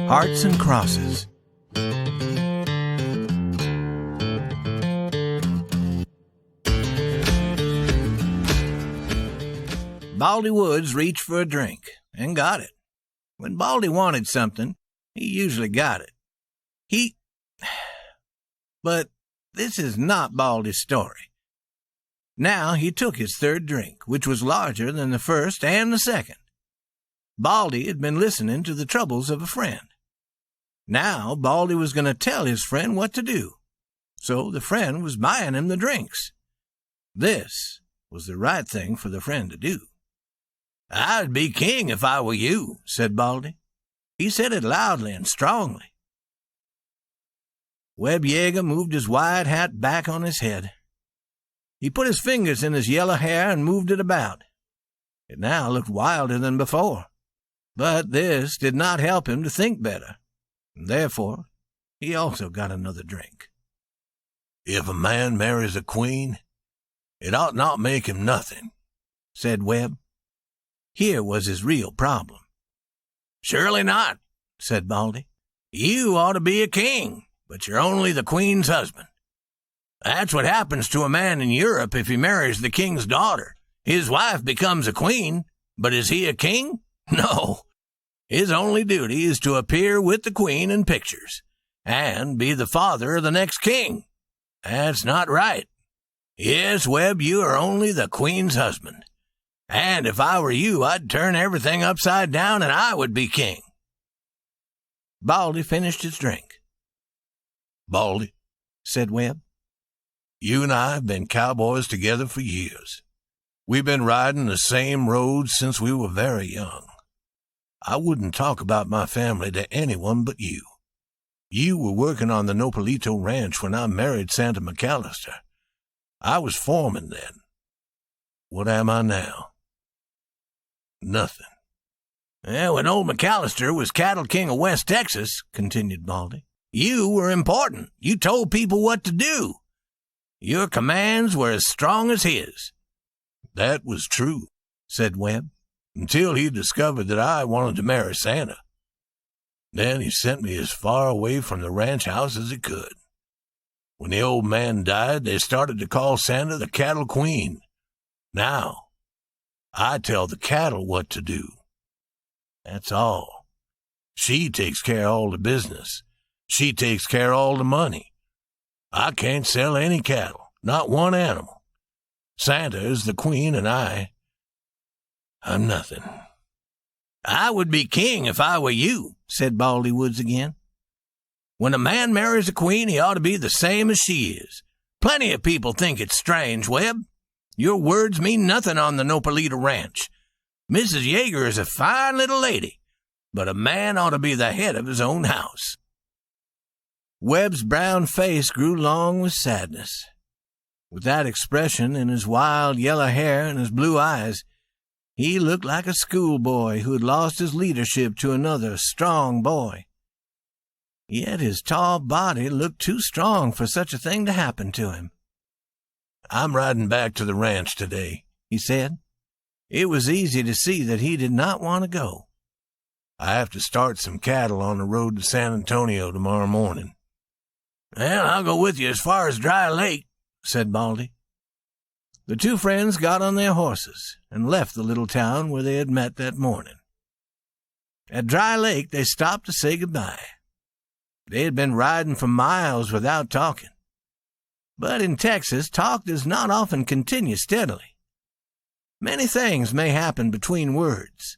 Hearts and Crosses. Baldy Woods reached for a drink and got it. When Baldy wanted something, he usually got it. But this is not Baldy's story. Now he took his third drink, which was larger than the first and the second. Baldy had been listening to the troubles of a friend. Now Baldy was going to tell his friend what to do, so the friend was buying him the drinks. This was the right thing for the friend to do. "I'd be king if I were you," said Baldy. He said it loudly and strongly. Webb Jaeger moved his wide hat back on his head. He put his fingers in his yellow hair and moved it about. It now looked wilder than before, but this did not help him to think better, and therefore he also got another drink. "If a man marries a queen, it ought not make him nothing," said Webb. Here was his real problem. "Surely not," said Baldy. "You ought to be a king, but you're only the queen's husband. That's what happens to a man in Europe if he marries the king's daughter. His wife becomes a queen, but is he a king? No. His only duty is to appear with the queen in pictures and be the father of the next king. That's not right. Yes, Webb, you are only the queen's husband. And if I were you, I'd turn everything upside down and I would be king." Baldy finished his drink. "Baldy," said Webb, "you and I have been cowboys together for years. We've been riding the same roads since we were very young. I wouldn't talk about my family to anyone but you. You were working on the Nopalito Ranch when I married Santa McAllister. I was foreman then. What am I now? Nothing." "When old McAllister was cattle king of West Texas," continued Baldy, "you were important. You told people what to do. Your commands were as strong as his." "That was true," said Webb, "until he discovered that I wanted to marry Santa. Then he sent me as far away from the ranch house as he could. When the old man died, they started to call Santa the cattle queen. Now, I tell the cattle what to do. That's all. She takes care of all the business. She takes care of all the money. I can't sell any cattle, not one animal. Santa is the queen, and I'm nothing." "I would be king if I were you," said Baldy Woods again. "When a man marries a queen, he ought to be the same as she is. Plenty of people think it's strange, Webb. Your words mean nothing on the Nopalito Ranch. Mrs. Jaeger is a fine little lady, but a man ought to be the head of his own house." Webb's brown face grew long with sadness. With that expression in his wild yellow hair and his blue eyes, he looked like a schoolboy who had lost his leadership to another strong boy. Yet his tall body looked too strong for such a thing to happen to him. "I'm riding back to the ranch today," he said. It was easy to see that he did not want to go. "I have to start some cattle on the road to San Antonio tomorrow morning." "Well, I'll go with you as far as Dry Lake," said Baldy. The two friends got on their horses and left the little town where they had met that morning. At Dry Lake they stopped to say goodbye. They had been riding for miles without talking. But in Texas, talk does not often continue steadily. Many things may happen between words.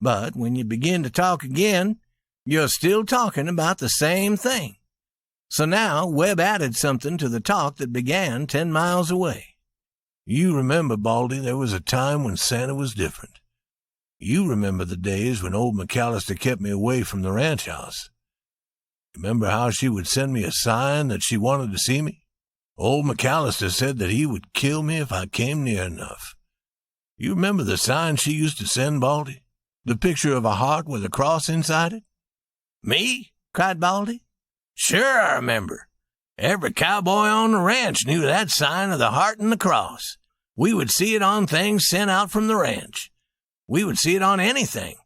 But when you begin to talk again, you're still talking about the same thing. So now Webb added something to the talk that began 10 miles away. "You remember, Baldy, there was a time when Santa was different. You remember the days when old McAllister kept me away from the ranch house. Remember how she would send me a sign that she wanted to see me? Old McAllister said that he would kill me if I came near enough. You remember the sign she used to send, Baldy? The picture of a heart with a cross inside it?" "Me?" cried Baldy. "Sure I remember. Every cowboy on the ranch knew that sign of the heart and the cross. We would see it on things sent out from the ranch. We would see it on anything.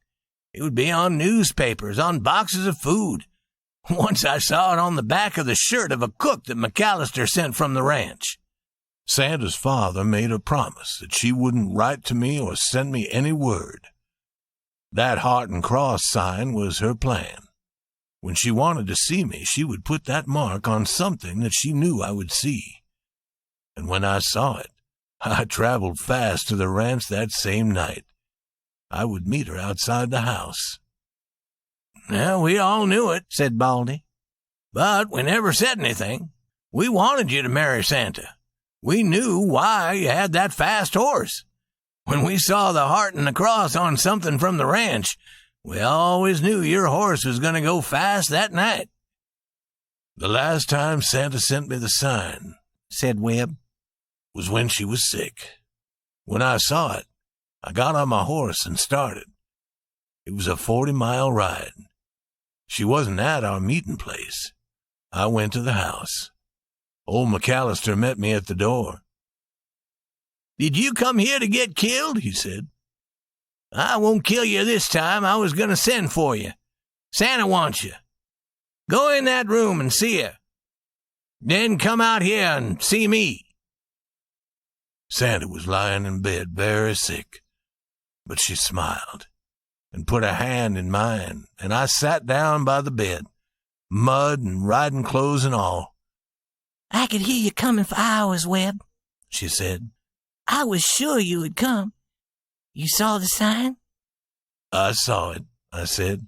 It would be on newspapers, on boxes of food. Once I saw it on the back of the shirt of a cook that McAllister sent from the ranch. Santa's father made a promise that she wouldn't write to me or send me any word. That heart and cross sign was her plan. When she wanted to see me, she would put that mark on something that she knew I would see. And when I saw it, I traveled fast to the ranch that same night. I would meet her outside the house. Well, we all knew it, said Baldy. But we never said anything. We wanted you to marry Santa. We knew why you had that fast horse. When we saw the heart and the cross on something from the ranch, we always knew your horse was going to go fast that night. The last time Santa sent me the sign, said Webb, was when she was sick. When I saw it, I got on my horse and started. It was a 40-mile ride. She wasn't at our meeting place. I went to the house. Old McAllister met me at the door. Did you come here to get killed? He said. I won't kill you this time. I was going to send for you. Santa wants you. Go in that room and see her. Then come out here and see me. Santa was lying in bed very sick, but she smiled and put a hand in mine, and I sat down by the bed, mud and riding clothes and all. I could hear you coming for hours, Webb, she said. I was sure you would come. You saw the sign? I saw it, I said.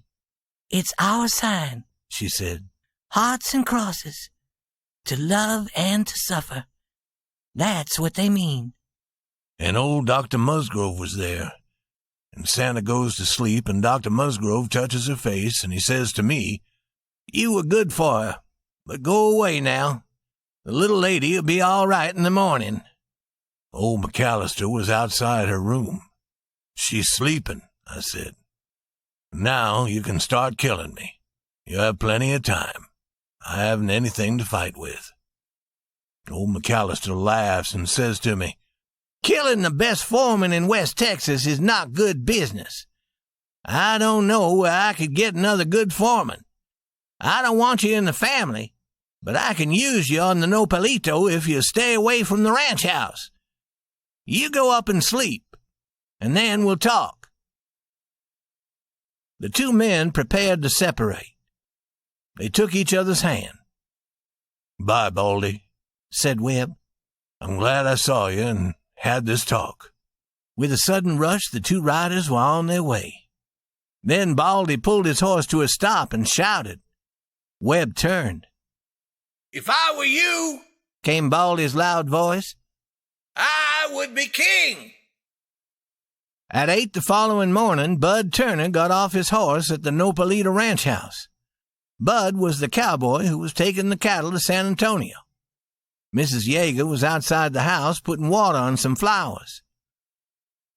It's our sign, she said. Hearts and crosses. To love and to suffer. That's what they mean. And old Dr. Musgrove was there. And Santa goes to sleep, and Dr. Musgrove touches her face, and he says to me, You were good for her, but go away now. The little lady will be all right in the morning. Old McAllister was outside her room. She's sleeping, I said. Now you can start killing me. You have plenty of time. I haven't anything to fight with. Old McAllister laughs and says to me, Killing the best foreman in West Texas is not good business. I don't know where I could get another good foreman. I don't want you in the family, but I can use you on the Nopalito if you stay away from the ranch house. You go up and sleep, and then we'll talk. The two men prepared to separate. They took each other's hand. Bye, Baldy, said Webb. I'm glad I saw you and had this talk. With a sudden rush, the two riders were on their way. Then Baldy pulled his horse to a stop and shouted. Webb turned. If I were you, came Baldy's loud voice, I would be king. At 8 the following morning, Bud Turner got off his horse at the Nopalito ranch house. Bud was the cowboy who was taking the cattle to San Antonio. Mrs. Jaeger was outside the house putting water on some flowers.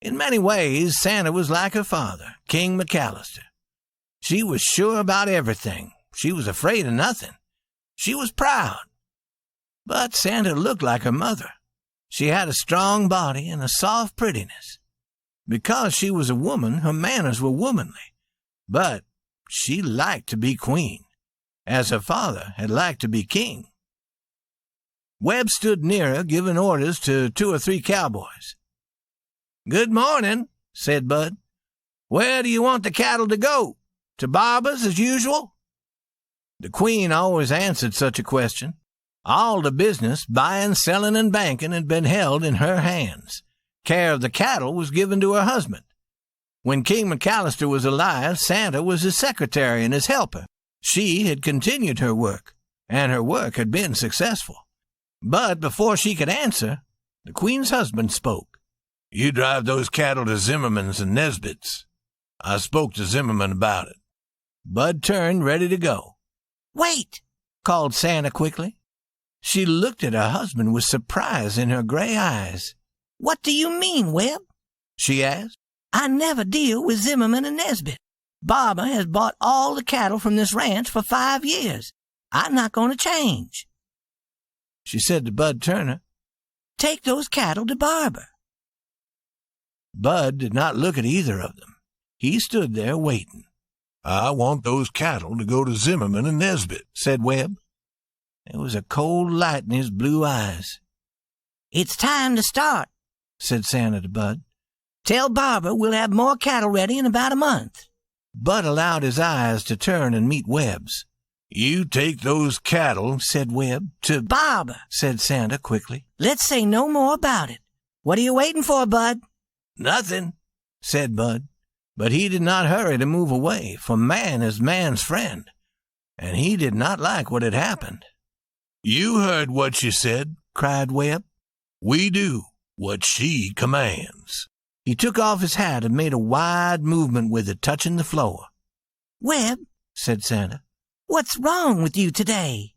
In many ways, Santa was like her father, King McAllister. She was sure about everything. She was afraid of nothing. She was proud. But Santa looked like her mother. She had a strong body and a soft prettiness. Because she was a woman, her manners were womanly. But she liked to be queen, as her father had liked to be king. Webb stood near her, giving orders to 2 or 3 cowboys. Good morning, said Bud. Where do you want the cattle to go? To Barber's as usual? The queen always answered such a question. All the business, buying, selling, and banking, had been held in her hands. Care of the cattle was given to her husband. When King McAllister was alive, Santa was his secretary and his helper. She had continued her work, and her work had been successful. But before she could answer, the queen's husband spoke. You drive those cattle to Zimmerman's and Nesbitt's. I spoke to Zimmerman about it. Bud turned, ready to go. Wait, called Santa quickly. She looked at her husband with surprise in her gray eyes. What do you mean, Webb? She asked. I never deal with Zimmerman and Nesbitt. Barber has bought all the cattle from this ranch for 5 years. I'm not going to change. She said to Bud Turner, Take those cattle to Barber. Bud did not look at either of them. He stood there waiting. "I want those cattle to go to Zimmerman and Nesbit," said Webb. There was a cold light in his blue eyes. "It's time to start," said Santa to Bud. "Tell Barbara we'll have more cattle ready in about a month." Bud allowed his eyes to turn and meet Webb's. "You take those cattle," said Webb, "to Barbara," said Santa quickly. "Let's say no more about it. What are you waiting for, Bud?" "Nothing," said Bud. But he did not hurry to move away, for man is man's friend, and he did not like what had happened. "You heard what she said," cried Webb. "We do what she commands." He took off his hat and made a wide movement with it, touching the floor. "Webb," said Santa, "what's wrong with you today?"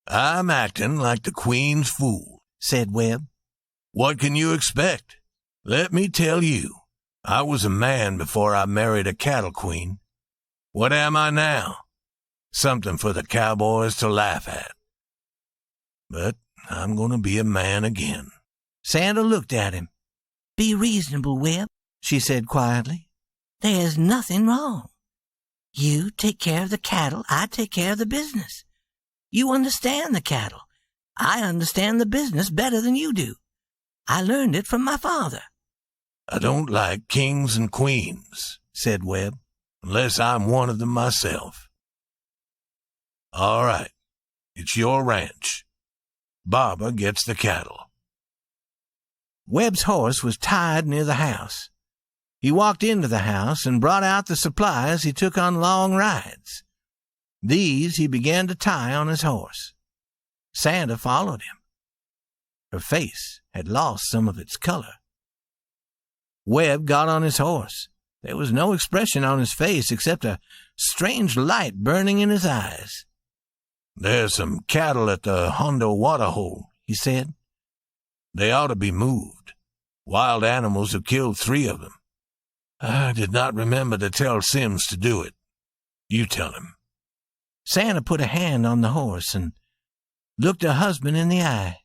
"I'm acting like the Queen's fool," said Webb. "What can you expect? Let me tell you, I was a man before I married a cattle queen. What am I now? Something for the cowboys to laugh at. But I'm going to be a man again." Santa looked at him. "Be reasonable, Webb," she said quietly. "There's nothing wrong. You take care of the cattle, I take care of the business. You understand the cattle. I understand the business better than you do. I learned it from my father." "I don't like kings and queens," said Webb, "unless I'm one of them myself. All right, it's your ranch. Barbara gets the cattle." Webb's horse was tied near the house. He walked into the house and brought out the supplies he took on long rides. These he began to tie on his horse. Santa followed him. Her face had lost some of its color. Webb got on his horse. There was no expression on his face except a strange light burning in his eyes. "There's some cattle at the Hondo water hole," he said. "They ought to be moved. Wild animals have killed 3 of them. I did not remember to tell Sims to do it. You tell him." Santa put a hand on the horse and looked her husband in the eye.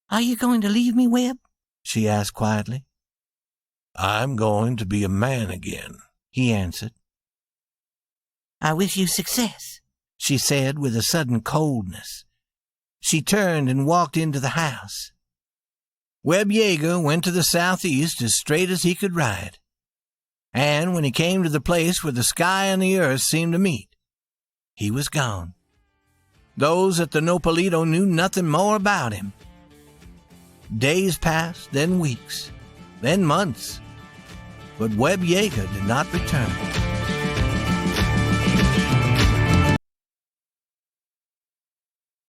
"Are you going to leave me, Webb?" she asked quietly. "I'm going to be a man again," he answered. "I wish you success," she said with a sudden coldness. She turned and walked into the house. Webb Jaeger went to the southeast as straight as he could ride. And when he came to the place where the sky and the earth seemed to meet, he was gone. Those at the Nopalito knew nothing more about him. Days passed, then weeks, then months, but Webb Jaeger did not return.